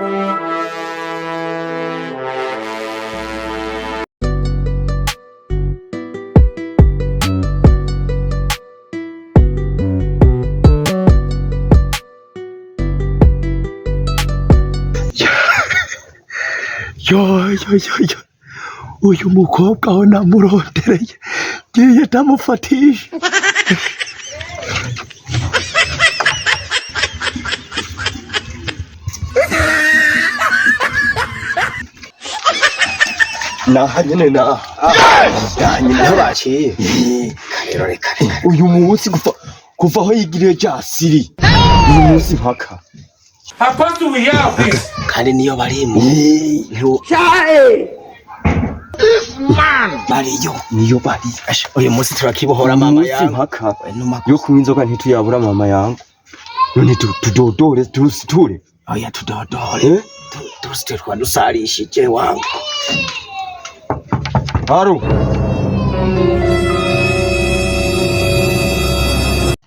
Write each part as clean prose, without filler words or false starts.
Yo uyu mukobwa we namurondereye ngiye ndamufatisha nyine baciye rero reka uyu munsi kuva aho yigiriye rya siri uyu munsi mpaka kandi niyo barimo niyo bari uyu munsi turakibohora mama yangu mpaka yo kunywa inzoga ntituyabura mama yangu none tudodore tusiture oya tudodore tusiture twadusarishije wangu haro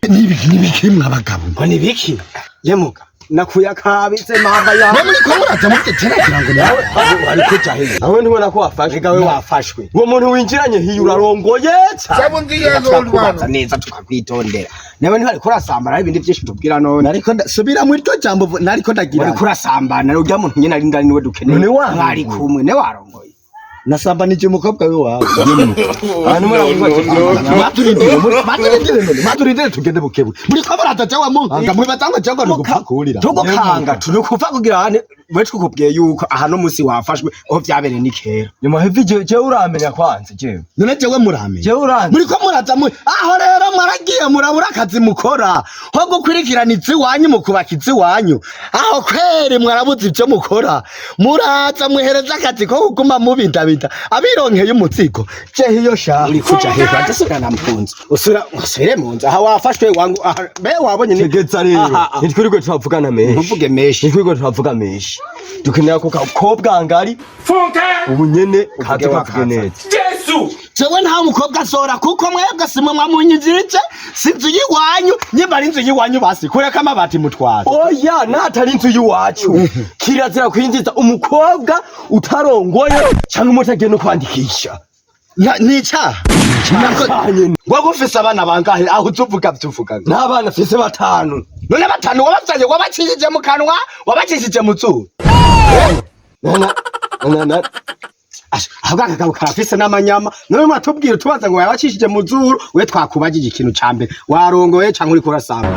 nibiki mwabagabo nibiki yemuka nakuya kabitse mama ya muri ko muraza mutetera kirango nawe ari kuja he aho ndibona ko wafashwe gawe wafashwe uwo muntu winjiranye hiyo urarongoye cyabo ngiye ndolwa neza tukakwitondera nawe ntari kurasambana ibindi byinshi tubwira none ariko subira muri to jambo nariko ndagira ari kurasambana urya muntu nyine ari ndani niwe dukeneye mwari kumwe ne warongoye nasambanije umukobwa we wawe hano maturindire tugende bukebu muri ko barataje wa muhanga muri batanga cyangwa no gupfakurira tugukanga turi kuva kugira hane we tukubwiye yuko aha no musi wafashwe aho byabereye ni kera nyuma hevi je uramenya kwanze je none jewe muramenya je uranze muri ko muraza aho rero mwaragiye murabura akazi mukora ho gukurikirana izi wanyu mukubakizi wanyu aho kwere mwarabuze ibyo mukora muraza muhereza akazi ko kuguma mubindabinda abironkeye umutsigo je hiyo sha uri kuja he badasura nampunze usire munzu aha wafashwe wangu be wabonye nigeza rero nitwirwe twavugana meshi uvuge meshi nitwirwe twavuga meshi dukenera ko kakobwa ngari funke ubunyene kaje bavuge neza Yesu jewe nta mukobwa sora kuko mwebwe simwe mwamunyizirije sinzu yiwanyu nyimba inzu yiwanyu basi kureka amabati mutwara oya natari inzu yiwacu kirazira kwinjiza umukobwa utarongoye cyangwa umutagenda no kwandikisha nica ngo gufisa abana bangahe aho tuvuga n'abana fise batanu none batanu wabavyaye wabakishije mu kanwa wabakishije mu zuru ahubwo akagabo karafise n'amanyama none mwatubwira tubaza ngo yabakishije mu zuru we twakubagije ikintu cambere warongoye canke uri kurasamba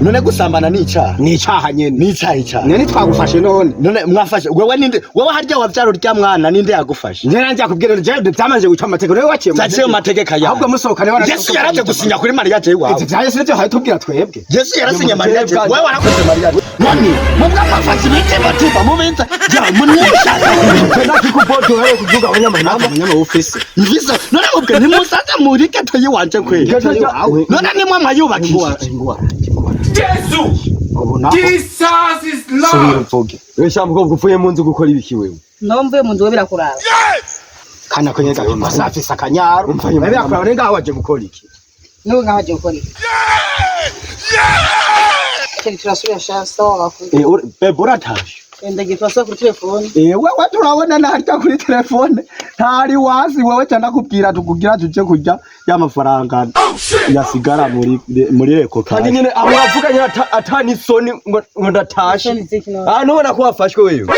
none gusambana n'icaha nyene n'icaha none twagufashe none mwafashe wewe ninde wewe harya wavyaro rya mwana ninde yagufashe nje nanje akubwira je byamanje guca amategeko rero waciye mu mategeko ya ahubwo musohokane wana Yesu yaraje gusinya kuri Maria je wawe ivyo Yesu nivyo hayitubwira twebwe Yesu yarasinye Maria je wewe warakoze Maria none mubwa mafashe bite mubinza ja munisha nakikubodo wewe kuvuga abanyama office ngizo none mubwe ntimusaze muri keto yiwanje kwe none nimwe mwayubakisha Jesus is love. Wewe shambuko gufuye munzu gukora ibiki wewe? Nombe munzu we birakuraba. Kana konyeza masafi sakanyaro. Wewe birakuraba renga waje gukora iki? Nuko ngaje gukora iki? Kiri turasubira shasta wafu. Bebora taje. Ndagiye twasa kuri telefone. Wewe turabona narika kuri telefone. Ntari wazi wewe cyana kubwira tukugira tuje kujya y'amafaranga yasigara muri reko kandi nyine abo bavuganye atani soni ngo ndatashe nubona ko wafashwe wewe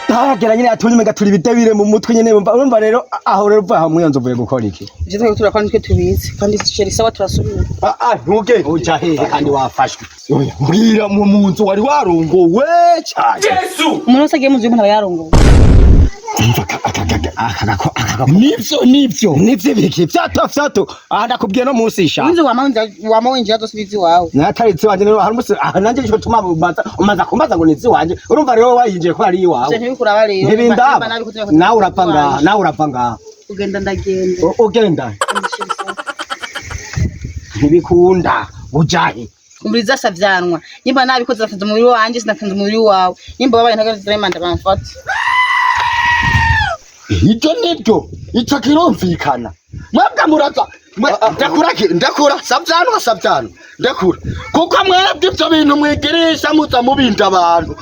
ntagera nyine atunye mega turi bidebire mu mutwe nyine urumva rero aho rero uva hamwe yanzo vuye gukora iki je twe turakora nitwe tubizi kandi ceri sawa turasubira ntuge uja hehe kandi wafashwe mbwira mu munzu wari warongowe cyane Yesu umuntu agiye mu nzu y'umuntu yarongowe nivyo biki vyato ndakubwiye no musisha inzu wamawinjira dosibizi wawe nataritse wanje rero hari musi nanje cyo tuma umaza kumbaza ngo nizi wanje urumva rero wayinjiye ko ari iwawe ntibikuraba rero ntibindaba nawe urapanga ugenda ndagenda ugenda ntibikunda ujahe umuriza savyanwa nyimba nabikoze afunze umubiri wanje sinafunze umubiri wawe nyimba babaye ntagaze remanda bamfata icyo nibyo icyo kirumvikana mwebwe muraza ndakura sabyano ndakura kuko mwebwe ibyo bintu mwigirisha muza mubinda abantu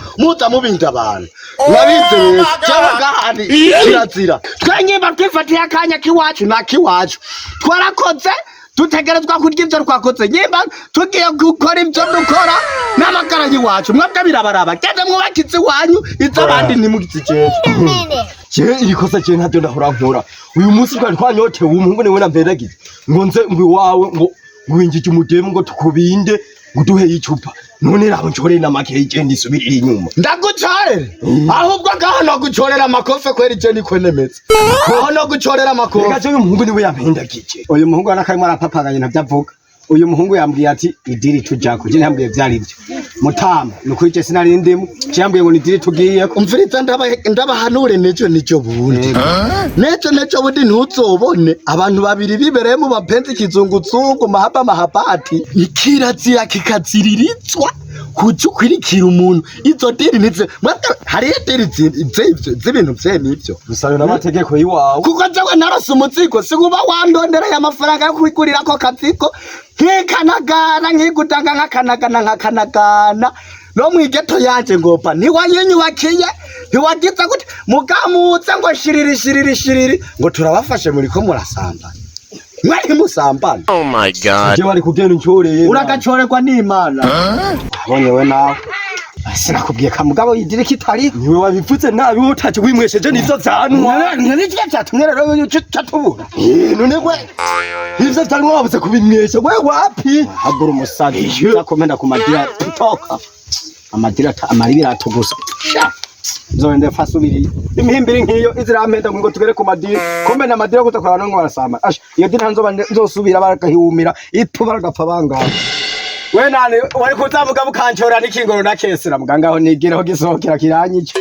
mwabize wese cyangwa gahari kirazira twenyimba twifatiye akanya kiwacu na kiwacu twarakoze dutegerezwa kurya ibyo twakoze nyimba tugiye gukora ibyo dukora n'amagara y'iwacu mwebwe birabaraba gende mwubakize iwanyu iz'abandi ntimugize jewe irikosa jewe ntabyo ndahora nkora uyu munsi twari twanyotewe umuhungu niwe namperegize ngo nze ngo iwawe ngo winjije umudemu ngo tukubinde ngo duhe icupa none rabo ncoreye n'amake y'igenda isubirira inyuma ndagucorere ahubwo ngaho no gucorera amakofe kwera ije niko nemetse aho no gucorera amakofe reka jewe umuhungu niwe yampendagije uyu muhungu anakarimo arapapaganye navyavuga uyu muhungu yambwiye ati idiri tujako je ntambwiye vyari byo mutama nuko ije sinari ndimo cyambwiye ngo nidiri tugiye umfirita ndabahanure nejo bundi nejo bundi ntuzobone abantu babiri bibereye mu bapenzi kizunguzungu mahabati ikirazira kikaziririzwa kujukwirikira umuntu izo diri nize hari diri z'ibintu vye nivyo gusayo n'amategeko yiwawe kuko jewe narose umuzigo sikuba wandondereye amafaranga yo kwigurira ko kaziko nkikanagana nkigutanga nkakanagana no mwigeto yanje ngopa ntiwanyenyubakiye ntiwagize gute mugamutse ngo shiriri ngo turabafashe muri ko murasambana mwari musambana Oh my god. je bari kugenda uncoreye uragacorerwa n'Imana abonye we nawe sinakubwiye kamugabo yidire kitari niwe wabipfutse nabi utaje wimwesheje nizo zanwa ntinicyo cyatumye rero cyatubura none we ivyo tanwa wabuze kubimwesha we wapi hagura umusazi yakomenda ku madira toka amadira amaribira atugusa zone fasubiri imihimbiri nkiyo izirampenda ngo tugere ku madira kombe na madira gutakora ngo barasama ash iyo dina nzosubira baragahumira ituba ragapfa bangana we nane wari kutavuga bukanchora n'ikingoro na kesera muganga aho nigireho gisohokera kiranyice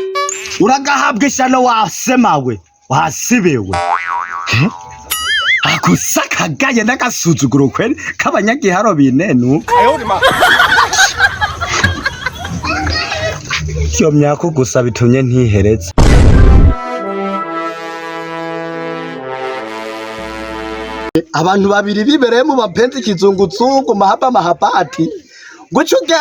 uragahabwa isano wasemawe wasibewe akusakagaye n'agasuzuguro kweli kabanyagiharo binenu cyo myako gusa bitumye ntiheretse abantu babiri bibereye mu bapenzi kizunguzungu mahabati gucuga